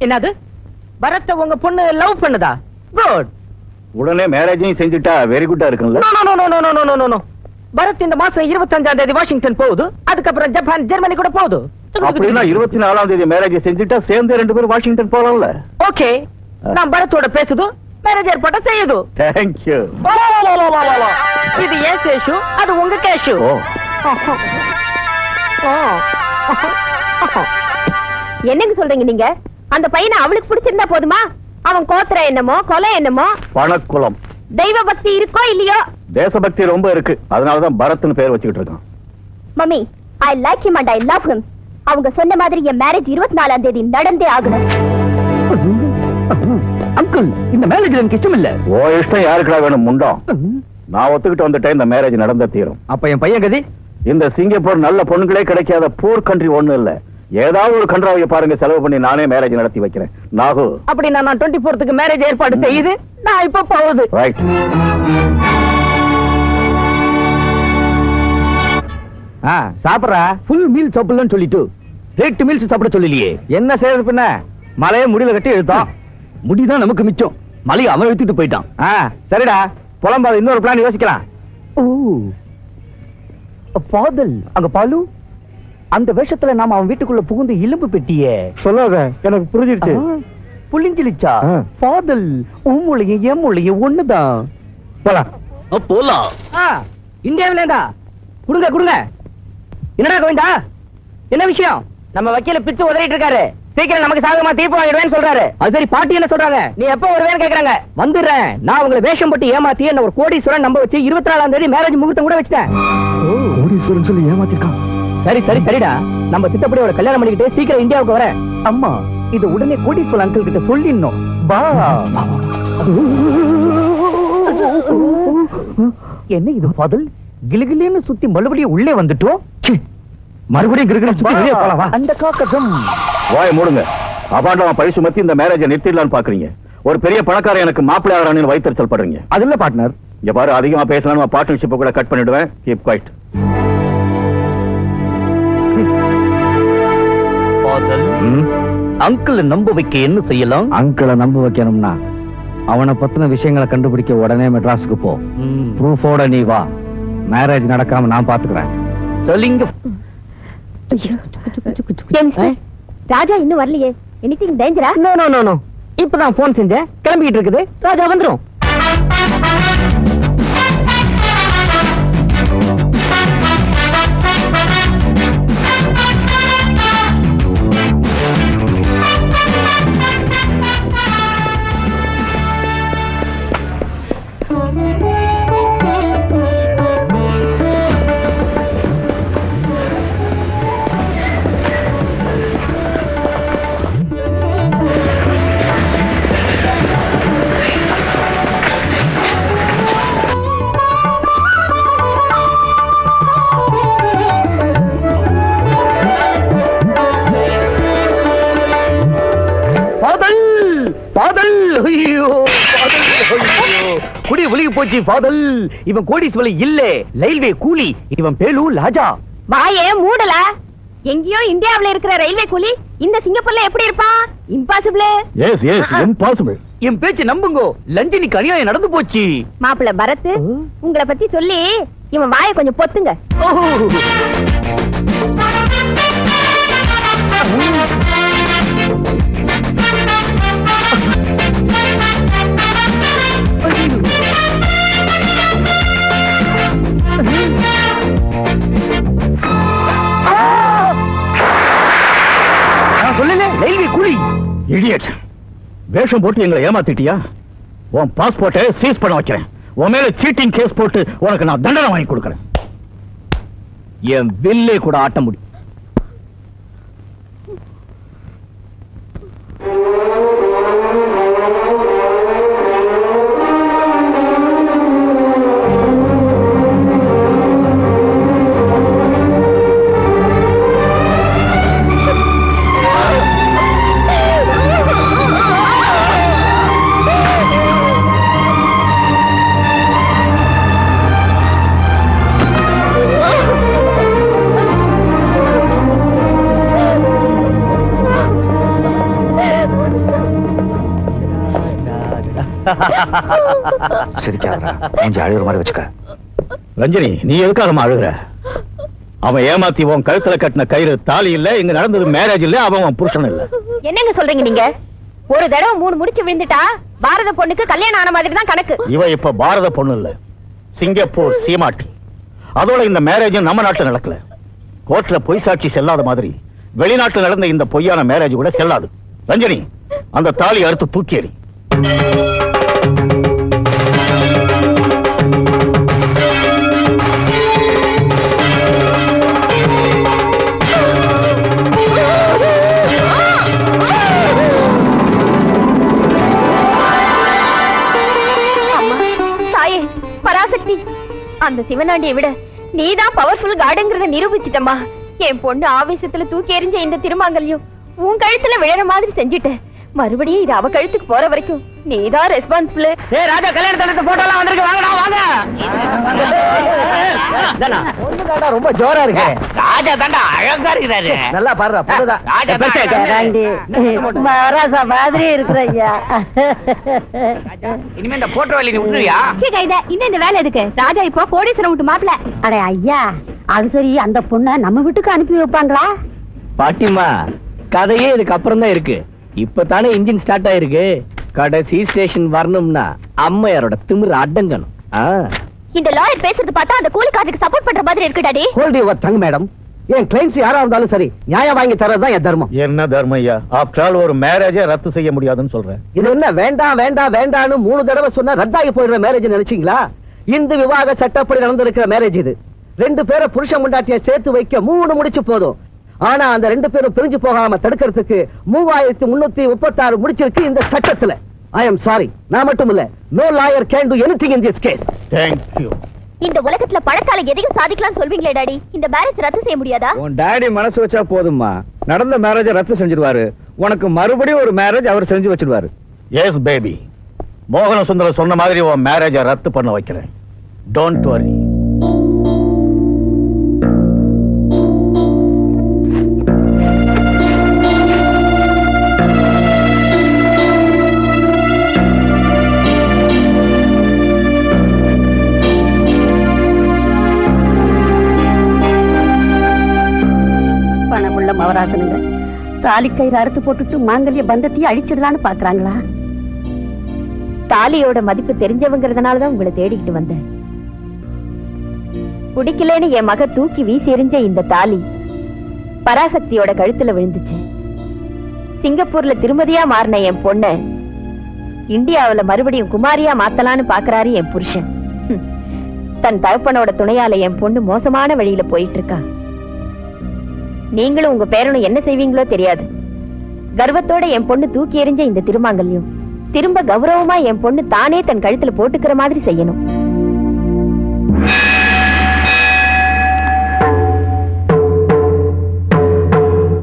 என்னது பரத் உங்க பொண்ணு லவ் பண்ணுதா? குட். உடனே மேரேஜையும் செஞ்சுட்டா வெரி குட்டா இருக்குல்ல? நோ. பரத் இந்த மாசம் 25ஆம் தேதி வாஷிங்டன் போகுது. அதுக்கப்புறம் ஜப்பான், ஜெர்மனி கூட போகுது. அப்படின்னா 24ஆம் தேதி மேரேஜ் செஞ்சுட்டா சேர்ந்து 2 பேரும் வாஷிங்டன் போலாம்ல? ஓகே, நான் பரத்தோட பேசுது, மேரேஜ் ஏற்பாட்ட செய்யுது. Thank you. இது ஏன் சேஷு, அது உங்க கேஷு. என்னங்க சொல்றீங்க நீங்க? அந்த பையனை அவளுக்கு பிடிச்சிருந்தா போதுமா? அவன் கோத்திர என்னமோ, கொலை என்னமோ. பணக்குளம். தெய்வ பக்தி இருக்கோ இல்லையோ? தேசபக்தி ரொம்ப இருக்கு, அதனாலதான் பரத்னு பேர் வச்சுக்கிட்டு இருக்கான். Mummy, I like him and I love him. அவங்க சொன்ன மாதிரி என் மேரேஜ் 24ஆம் தேதி நடந்தே ஆகணும். அங்கிள், இந்த மேரேஜ் எனக்கு இஷ்டம் இல்ல. ஓ இஷ்டம் யாருக்குடா வேணும் முண்டம்? நான் ஒத்துக்கிட்டு வந்துட்டேன், இந்த மேரேஜ் நடந்த தீரும். அப்ப என் பையன் கதி? இந்த சிங்கப்பூர் நல்ல பொண்ணுகளே கிடைக்காத பூர் கண்ட்ரி ஒண்ணு இல்ல. ஏதாவது ஒரு கன்றாவிய பாருங்க, செலவு பண்ணி நானே மேரேஜ் நடத்தி வைக்கிறேன். நாகு. அப்படி நான் 24th மேரேஜ் ஏற்பாடு செய்யுது. நான் இப்ப போகுது. ரைட். சாப்பிடறா. ஃபுல் மீல் சாப்பிடலன்னு சொல்லிட்டு 8 மீல்ஸ் சாப்பிட சொல்லலையே. என்ன செய்யறது பின்ன? மலையை முடியல கட்டி எழுத்தான். முடிதான் நமக்கு மிச்சம். மலையை அவன் எடுத்துட்டு போயிட்டான். சரிடா, புலம்பாத, இன்னொரு பிளான் யோசிக்கலாம். பாதல், அங்க பாலு அந்த வேஷத்துல நாம அவன் வீட்டுக்குள்ள புகுந்து இலும்பு பெட்டியே சொல்லாத, எனக்கு புரிஞ்சிருச்சு. புள்ளிஞ்சிலிச்சா? பாதல் உன் மூளையும் என் மூளையும் ஒண்ணுதான். போலாம். இந்தியாவில இருந்தா குடுங்க. என்னடா கோவிந்தா, என்ன விஷயம்? நம்ம வக்கீல பிச்சு உதறிட்டு இருக்காரு. சீக்கிரம் நமக்கு சாதகமா தீர்ப்பு வாங்கிடுவேன்னு சொல்றாரு. அது சரி, பாட்டி என்ன சொல்றாங்க? நீ எப்ப வருவேன்னு கேக்குறாங்க. வந்துடுறேன். நான் உங்களை வேஷம் போட்டு ஏமாத்தி என்ன ஒரு கோடீஸ்வரன் நம்ப வச்சு 24ஆம் தேதி மேரேஜ் முகூர்த்தம் கூட வச்சுட்டேன். கோடீஸ்வரன் சொல்லி ஏமாத்திருக்கான். சரிடா, நம்ம திட்டப்படி ஒரு கல்யாணம் பண்ணிக்கிட்டு சீக்கிரம் இந்தியாவுக்கு வரேன். அம்மா, இது உடனே கோடீஸ்வரன் அங்கிள் கிட்ட சொல்லிடணும். பா. என்ன இது பாதல்? கிலுகிலுன்னு சுத்தி மறுபடியும் உள்ளே வந்துட்டோம். மறுபடியும் கிலுகிலுன்னு சுத்தி வெளியே போலாம். அந்த காக்கதம். வாய் மூடுங்க. அபாண்டமா பழி சுமத்தி இந்த மேரேஜை நிறுத்திடலான்னு பாக்குறீங்க. ஒரு பெரிய பணக்காரன் எனக்கு மாப்பிள்ளை ஆகிறான்னு வைத்தறிச்சல் படுறீங்க. அது இல்ல பார்ட்னர். இங்க பாரு, அதிகமா பேசலாம், பார்ட்னர்ஷிப் கூட கட் பண்ணிடுவேன். Keep quiet. அங்கிள் நம்ப வைக்க என்ன செய்யலாம்? அங்கிளை நம்ப வைக்கணும்னா அவனை பத்தின விஷயங்களை கண்டுபிடிக்க உடனே மெட்ராஸுக்கு போ. ப்ரூஃபோட நீ வா. மேரேஜ் நடக்காம நான் பாத்துக்கிறேன். சொல்லிங்க. ராஜா இன்னும் வரலையே. எனிதிங் டேஞ்சரா? நோ. இப்பதான் போன் செஞ்சேன், கிளம்பிட்டு இருக்குது. ராஜா வந்துரும். குடி ஒலிக்கு போச்சு பாதல். இவன் கோடீஸ்வரன் இல்ல, ரயில்வே கூலி. இவன் பேலு ராஜா. வாயே மூடல. எங்கேயோ இந்தியாவுல இருக்கிற ரயில்வே கூலி இந்த சிங்கப்பூர்ல எப்படி இருப்பான்? இம்பாசிபிள். S impossible. என் பேச்சு நம்புங்க, லஞ்சனிக்கு அநியாயம் நடந்து போச்சு. மாப்பிள்ள பரத், உங்களை பத்தி சொல்லி இவன் வாயை கொஞ்சம் பொத்துங்க. ரயில்வே கூலி. இடியட். வேஷம் போட்டு எங்களை ஏமாத்திட்டியா? உன் பாஸ்போர்ட்டை சீஸ் பண்ண வைக்கிறேன். உன் மேல சீட்டிங் கேஸ் போட்டு உனக்கு நான் தண்டனை வாங்கி கொடுக்கறேன். என் வில்லே கூட ஆட்ட முடியும். சிரிக்காதடா, கொஞ்சம் அழுகுற மாதிரி வச்சுக்க. ரஞ்சினி, நீ எதுக்காக அழுகுற? அவன் ஏமாத்தி உன் கழுத்துல கட்டின கயிறு தாலி இல்ல, இங்க நடந்தது மேரேஜ் இல்ல, அவன் உன் புருஷன் இல்ல. என்னங்க சொல்றீங்க நீங்க? ஒரு தடவை 3 முடிச்சு விழுந்துட்டா பாரத பொண்ணுக்கு கல்யாணம் ஆன மாதிரி தான் கணக்கு. இவ இப்ப பாரத பொண்ணு இல்ல, சிங்கப்பூர் சீமாட்டி. அதோட இந்த மேரேஜும் நம்ம நாட்டுல நடக்கல. கோர்ட்ல பொய் சாட்சி செல்லாத மாதிரி வெளிநாட்டுல நடந்த இந்த பொய்யான மேரேஜ் கூட செல்லாது. ரஞ்சினி, அந்த தாலி அறுத்து தூக்கி எறி. பராசக்தி, அந்த சிவனாண்டியை விட நீதான் பவர்ஃபுல் கார்டுங்கிறத நிரூபிச்சிட்டமா. என் பொண்ணு ஆவேசத்துல தூக்கி எறிஞ்ச இந்த திருமாங்கல்யம் உன் கழுத்துல விழற மாதிரி செஞ்சுட்ட. மறுபடியும் இது அவ கழுத்துக்கு போற வரைக்கும் நீதான் ரெஸ்பான்சிபிள். ஏய் ராஜா, கல்யாணத்துல போட்டோலாம் வந்திருக்கு, வாங்கடா வாங்க. பொண்ணுதாடா ரொம்ப ஜோரா இருக்கு. ராஜா தாண்டா அழகா இருக்கிறாரு. நல்லா பாருடா, பொண்ணுதான். ராஜா தான் மகாராஜா மாதிரி இருக்கிற ஐயா. இனிமே இந்த போட்டோ வேலையை நீ விட்டுறியா? இன்னும் இந்த வேலை எதுக்கு? ராஜா இப்போ கோடீஸ்வரம் விட்டு மாப்பிள. அட ஐயா, அது சரி, அந்த பொண்ணை நம்ம வீட்டுக்கு அனுப்பி வைப்பாங்களா? பாட்டிமா, கதையே இதுக்கு அப்புறம் தான் இருக்கு. இப்பதானே இன்ஜின் ஸ்டார்ட் ஆயிருக்கு. கடைசி ஸ்டேஷன் வரணும்னா அம்மையாரோட திமிரு அடங்கணும். இந்த லாயர் பேசுறது பார்த்தா அந்த கூலிக்காரருக்கு சப்போர்ட் பண்ற மாதிரி இருக்கு daddy. Hold your tongue madam. N clients யாரா இருந்தாலும் சரி, நியாயம் வாங்கி தரதுதான் என் தர்மம். என்ன தர்மம் ஐயா? ஆஃப்டர் ஆல் ஒரு மேரேஜை ரத்து செய்ய முடியாதுன்னு சொல்றேன். இது என்ன வேண்டாம் வேண்டாம் வேண்டாம்னு 3 தடவை சொன்னா ரத்தாகி போயிடுற மேரேஜ் நினைச்சீங்களா? இந்து விவாக சட்டப்படி நடந்திருக்கிற மேரேஜ் இது. 2 பேரை புருஷன் முண்டாட்டிய சேர்த்து வைக்க 3 முடிச்சு போதும். ஆனா அந்த 2 பேரும் பிரிஞ்சு போகாம தடுக்கிறதுக்கு 3336 முடிச்சிருக்கு இந்த சட்டத்துல. I am sorry. நான் மட்டும் இல்ல, no lawyer can do anything in this case. Thank you. இந்த உலகத்துல பணத்தால எதையும் சாதிக்கலாம் சொல்வீங்களே டாடி. இந்த மேரேஜ் ரத்து செய்ய முடியாதா? உன் டாடி மனசு வச்சா போதும்மா, நடந்த மேரேஜ் ரத்து செஞ்சிருவாரு. உனக்கு மறுபடியும் ஒரு மேரேஜ் அவர் செஞ்சு வச்சிருவாரு. எஸ் பேபி, மோகன சுந்தரம் சொன்ன மாதிரி உன் மேரேஜை ரத்து பண்ண வைக்கிறேன். Don't worry. பணமுள்ள மவராசனுங்க தாலி கயிறு அறுத்து போட்டுட்டு மாங்கல்ய பந்தத்தையும் அழிச்சிடலான்னு பாக்குறாங்களா? தாலியோட மதிப்பு தெரிஞ்சவங்கிறதுனாலதான் உங்களை தேடிக்கிட்டு வந்தேன். பிடிக்கலன்னு என் மக தூக்கி வீசி எறிஞ்ச இந்த தாலி பராசக்தியோட கழுத்துல விழுந்துச்சு. சிங்கப்பூர்ல திருமதியா மாறின என் பொண்ண இந்தியாவுல மறுபடியும் குமாரியா மாத்தலான்னு பாக்குறாரு என் புருஷன். தன் தகப்பனோட துணையால என் பொண்ணு மோசமான வழியில போயிட்டு இருக்கா. நீங்களும் உங்க பேரனும் என்ன செய்வீங்களோ தெரியாது. கர்வத்தோட என் பொண்ணு தூக்கி எறிஞ்ச இந்த திருமாங்கல்யம் திரும்ப கௌரவமா என் பொண்ணு தானே தன் கழுத்துல போட்டுக்கிற மாதிரி செய்யணும்.